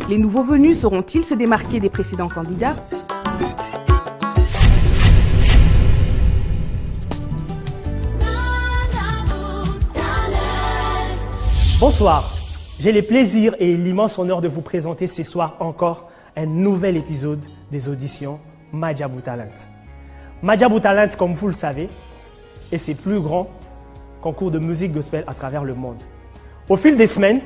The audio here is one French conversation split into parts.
Les nouveaux venus sauront-ils se démarquer des précédents candidats? Bonsoir, j'ai le plaisir et l'immense honneur de vous présenter ce soir encore un nouvel épisode des auditions Madjabou Talent. Madjabou Talent, comme vous le savez, est le plus grand concours de musique gospel à travers le monde. Au fil des semaines,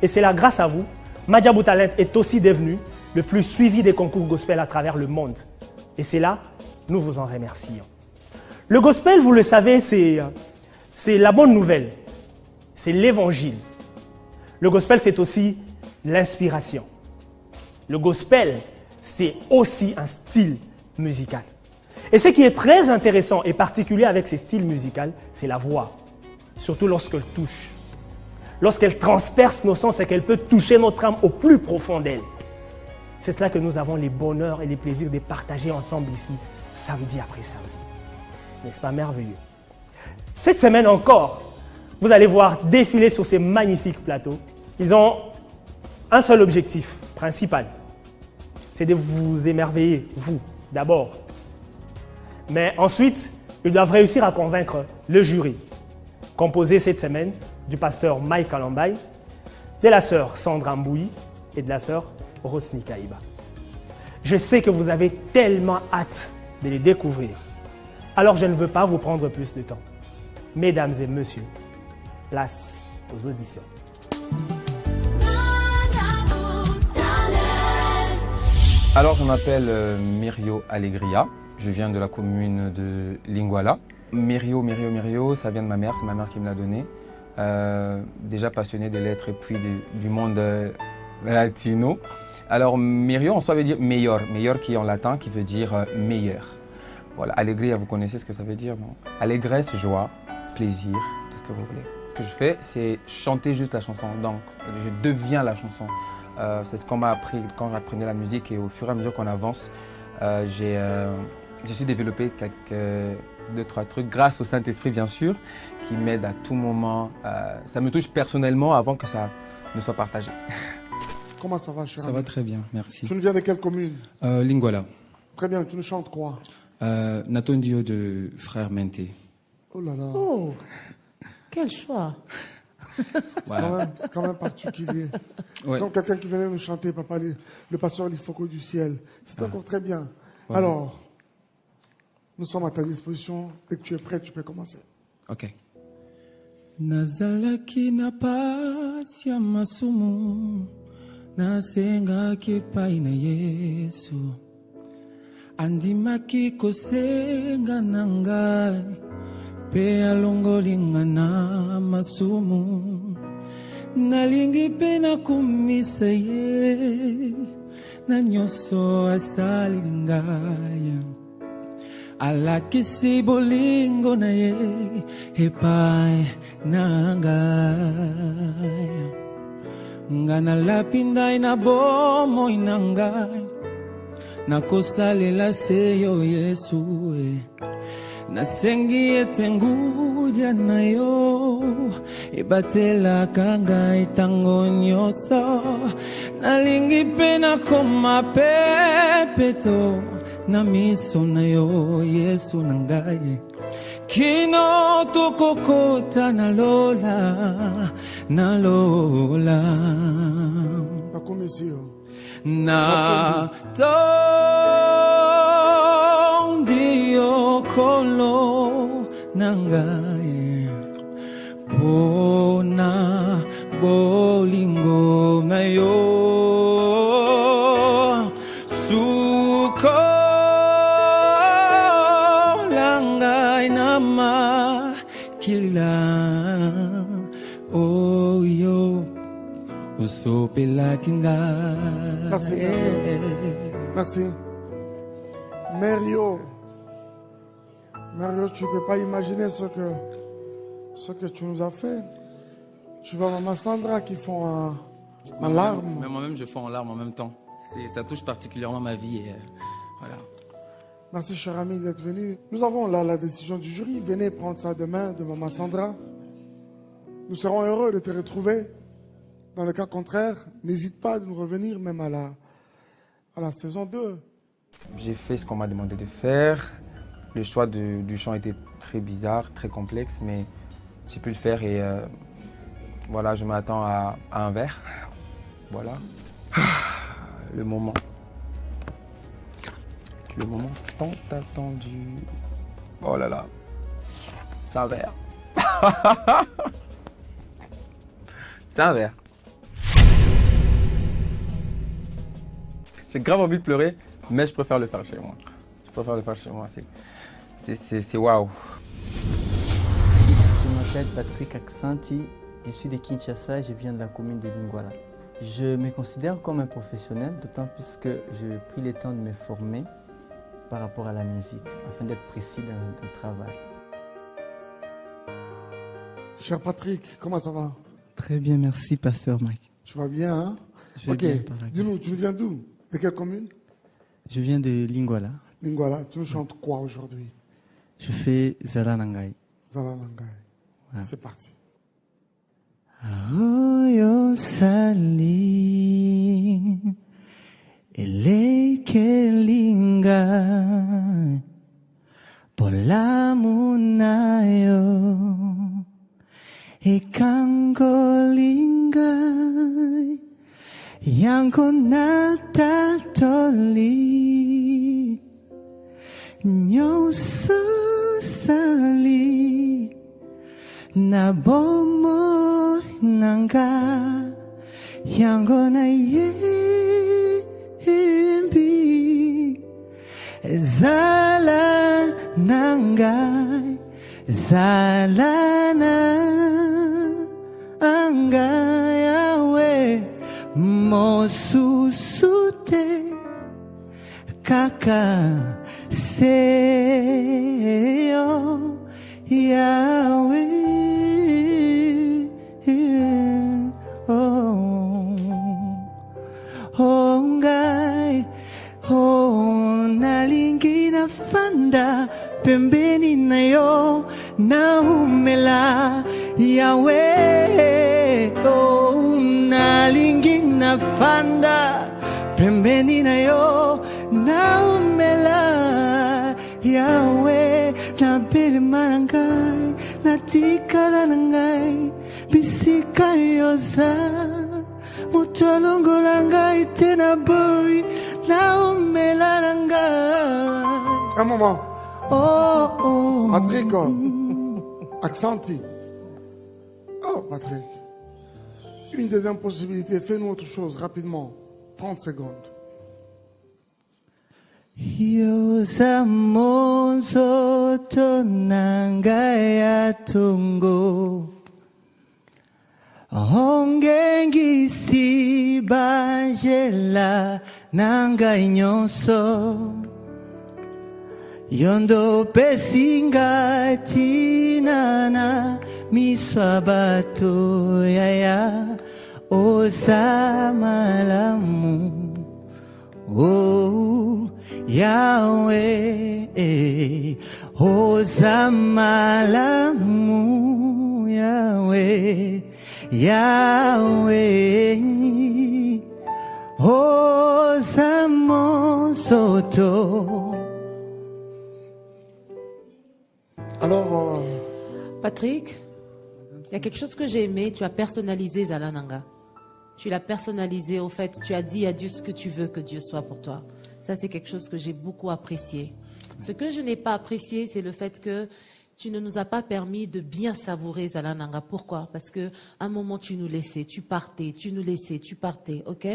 et c'est là grâce à vous, Madjabou Talent est aussi devenu le plus suivi des concours gospel à travers le monde. Et c'est là, nous vous en remercions. Le gospel, vous le savez, c'est la bonne nouvelle, c'est l'évangile. Le gospel, c'est aussi l'inspiration. Le gospel, c'est aussi un style musical. Et ce qui est très intéressant et particulier avec ce style musical, c'est la voix. Surtout lorsqu'elle touche. Lorsqu'elle transperce nos sens et qu'elle peut toucher notre âme au plus profond d'elle. C'est cela que nous avons les bonheurs et les plaisirs de partager ensemble ici, samedi après samedi. N'est-ce pas merveilleux? Cette semaine encore, vous allez voir défiler sur ces magnifiques plateaux. Ils ont un seul objectif principal, c'est de vous émerveiller, vous, d'abord. Mais ensuite, ils doivent réussir à convaincre le jury, composé cette semaine du pasteur Mike Alambay, de la sœur Sandra Mbouyi et de la sœur Rosny Kaïba. Je sais que vous avez tellement hâte de les découvrir. Alors je ne veux pas vous prendre plus de temps. Mesdames et messieurs, place aux auditions. Alors, je m'appelle Mirio Alegria. Je viens de la commune de Linguala. Mirio, ça vient de ma mère, c'est ma mère qui me l'a donné. Déjà passionné de lettres et puis du monde latino. Alors, Mirio, en soi, veut dire meilleur. Meilleur qui est en latin, qui veut dire meilleur. Voilà, Alegria, vous connaissez ce que ça veut dire, non? Allégresse, joie, plaisir, tout ce que vous voulez. Ce que je fais, c'est chanter juste la chanson. Donc, je deviens la chanson. C'est ce qu'on m'a appris quand j'apprenais la musique et au fur et à mesure qu'on avance, j'ai su développer deux, trois trucs grâce au Saint-Esprit bien sûr, qui m'aide à tout moment. Ça me touche personnellement avant que ça ne soit partagé. Comment ça va, cher Ça ami? va très bien, merci. Tu nous viens de quelle commune? Linguala. Très bien, tu nous chantes quoi? Natondio de Frère Menté. Oh là là, Oh, quel choix. c'est quand même particulier. Ouais. Comme quelqu'un qui venait nous chanter, papa, le pasteur Lifoko du ciel. C'est encore très bien. Ouais. Alors, nous sommes à ta disposition. Dès que tu es prêt, tu peux commencer. Ok. Nazalaki na pasi ya masumu nasengaki epai na Yesu andimaki kosenga na ngai mpe alongoli nga na masumu nalingi mpe nakumisa ye na nyonso asali ngai alakisi bolingo na ye epai na ngai nga nalapi ndai na bomoi na ngai nakosalela se yo Yesu nasengi ete ngudia na yo ebatelaka ngai ntango nyonso nalingi mpe nakoma pepeto na miso na yo Yesu na ngai kino tokokota nalola na tondi okolo na ngai pona bolingo na yo suko la ngai na makila oyo usopelaki ngai. Merci. Merci. Mirio, tu ne peux pas imaginer ce que tu nous as fait. Tu vois maman Sandra qui font en larmes. Mais moi-même, je fonds en larmes en même temps. Ça touche particulièrement ma vie. Et, voilà. Merci, cher ami, d'être venu. Nous avons là la décision du jury. Venez prendre ça demain de maman Sandra. Nous serons heureux de te retrouver. Dans le cas contraire, n'hésite pas à nous revenir même à la saison 2. J'ai fait ce qu'on m'a demandé de faire. Le choix du chant était très bizarre, très complexe, mais j'ai pu le faire et voilà, je m'attends à un verre. Voilà. Le moment. Le moment tant attendu. Oh là là. C'est un verre. C'est un verre. J'ai grave envie de pleurer, mais je préfère le faire chez moi. Je préfère le faire chez moi, c'est waouh. Je m'appelle Patrick Aksanti, je suis de Kinshasa et je viens de la commune de Lingwala. Je me considère comme un professionnel, d'autant plus que j'ai pris le temps de me former par rapport à la musique, afin d'être précis dans le travail. Cher Patrick, comment ça va? Très bien, merci, pasteur Mike. Tu vas bien, hein? Je vais Ok, bien, par la grâce. dis-nous, tu viens d'où? De quelle commune? Je viens de Lingwala. Lingwala, tu nous chantes quoi aujourd'hui? Je fais Zala Nangai. Zala Nangai. Ouais. C'est parti. Aoyo sali elekelinga polamunayo ekangolinga yango natatoli nyoso sali nabomo nanga yango na yembi zala nangai zala nangai yawe mosusute kaka seyo yawe. Hongai, nalingi na fanda pembeni nayo naumela yawe. Nalingi na fanda pembeni nayo naumela yawe. Nabili marangai natikala nangai bisika yoza. Un moment. Oh, oh. Patrick, Aksanti. Oh, Patrick. Une deuxième possibilité, fais-nous autre chose rapidement. 30 secondes. Yosa monzo tonangaya tungo. Ongengisi bajela nangai nyonso yondo pesinga tinana miswabato yaya osamalamu oh Yahweh osamalamu Yahweh Yahweh, Osamo Soto. Alors, Patrick, il y a quelque chose que j'ai aimé, tu as personnalisé Zala Nanga. Tu l'as personnalisé, au fait, tu as dit à Dieu ce que tu veux que Dieu soit pour toi. Ça, c'est quelque chose que j'ai beaucoup apprécié. Ce que je n'ai pas apprécié, c'est le fait que tu ne nous as pas permis de bien savourer Zala Nanga. Pourquoi? Parce qu'à un moment, tu nous laissais, tu partais, tu nous laissais, tu partais, ok?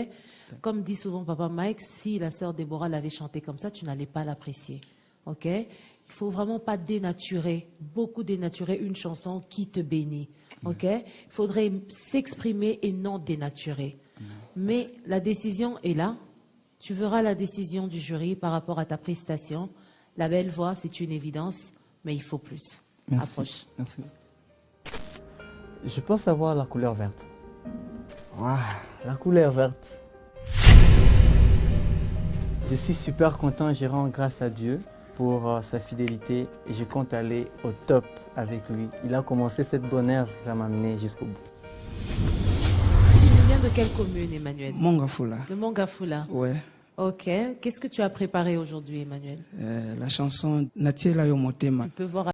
Comme dit souvent Papa Mike, si la sœur Déborah l'avait chanté comme ça, tu n'allais pas l'apprécier, ok? Il ne faut vraiment pas dénaturer, beaucoup dénaturer une chanson qui te bénit, ok? Il faudrait s'exprimer et non dénaturer. Mais la décision est là. Tu verras la décision du jury par rapport à ta prestation. La belle voix, c'est une évidence. Mais il faut plus. Merci. Approche. Merci. Je pense avoir la couleur verte. Wow, la couleur verte. Je suis super content et je rends grâce à Dieu pour sa fidélité et je compte aller au top avec lui. Il a commencé cette bonne œuvre, il va m'amener jusqu'au bout. J'aime bien viens de quelle commune, Emmanuel? Mongafula. De Mongafula. Ouais. Ok. Qu'est-ce que tu as préparé aujourd'hui, Emmanuel? La chanson Natiela Yomotema. Tu peux voir